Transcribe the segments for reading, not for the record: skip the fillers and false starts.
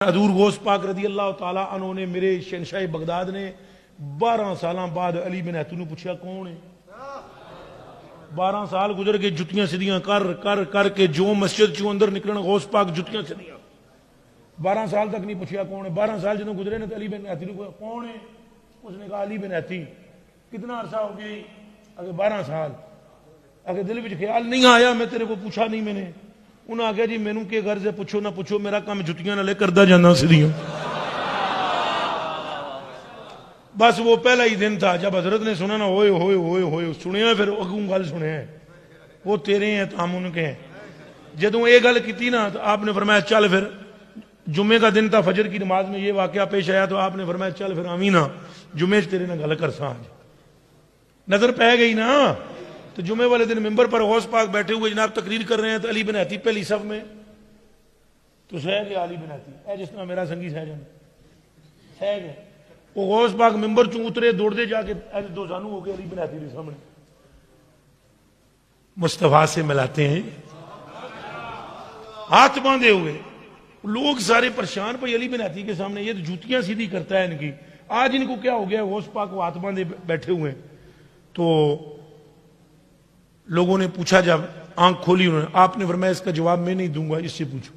हजूर गौस पाक रदी अल्लाह तआला अन्हु ने मेरे शहनशाह बगदाद ने 12 साल बाद अली बिन हैतू पूछा कौन है। 12 साल गुजर के जुतियां सीधियां कर कर करके जो मस्जिद चो अंदर निकलन गौस पाक जुतियां सीधियां। 12 साल तक नहीं पूछा कौन है। 12 साल जो गुजरे ने तो अली बिन हैती को कौन है। उसने कहा अली बिन हैती। कितना अरसा हो गया? अगर 12 साल। अगर दिल में ख्याल नहीं आया मैं तेरे को पूछा नहीं मैंने। उन्हें आख्या जी मैनू के गर्ज है पुछो ना पुछो मेरा काम जुतियां नाले करदा जाना सीधियां। बस वो पहला ही दिन था जब हजरत ने सुना ना होए होए होए होए सुनिया फिर अगू गल सुने वो तेरे हैं तो हम उनके हैं। जदों ये गल की ना तो आपने फरमाया चल फिर। जुम्मे का दिन था फजर की नमाज में ये वाकया पेश आया तो आपने फरमाया चल फिर आमी ना जुम्मे तेरे ना गल कर सा। नजर पै गई ना तो जुमे वाले दिन मिंबर पर गौस पाक बैठे हुए जनाब तकरीर कर रहे हैं तो अली बिन हैती पहली सफ में तो सह गया। अली बिन हैती है जिस तरह मेरा संगी सह जाए सह गया। वो गौस पाक मिंबर चू उतरे दौड़ते जाके दो जानू हो गए अली बिन हैती के सामने मुस्तफा से मिलाते हैं हाथ बांधे हुए। लोग सारे परेशान भाई अली बिन हैती के सामने ये तो जूतियां सीधी करता है इनकी। आज इनको क्या हो गया? गौस पाक को हाथ बांधे बैठे हुए तो लोगों ने पूछा जब आंख खोली उन्होंने आपने फरमाया इसका जवाब मैं नहीं दूंगा इससे पूछो।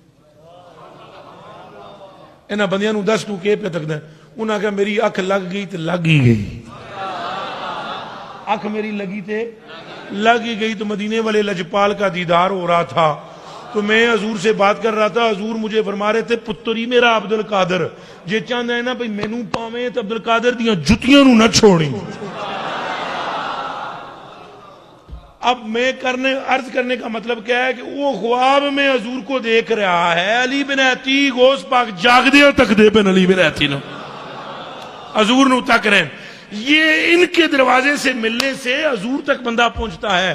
इन्होंने बंदियां नूं दस तू के पे तकदा। उन्हें कहा मेरी अख लग गई तो लग ही गई। अख मेरी लगी थे लग ही गई। तो मदीने वाले लजपाल का दीदार हो रहा था तो मैं हजूर से बात कर रहा था। हजूर मुझे फरमा रहे थे पुत्र ही मेरा अब्दुल कादर जे चाहता है ना भाई मैनू पावे तो अब्दुल कादर दियां जुतियां नूं ना छोड़ी। अब मैं अर्ज करने का मतलब क्या है कि वो ख्वाब में हजूर को देख रहा है। अली बिन हैती गौस पाक जागदे तक दे पे अली बिन हैती ने हजूर नूं तक रहे। ये इनके दरवाजे से मिलने से हजूर तक बंदा पहुंचता है।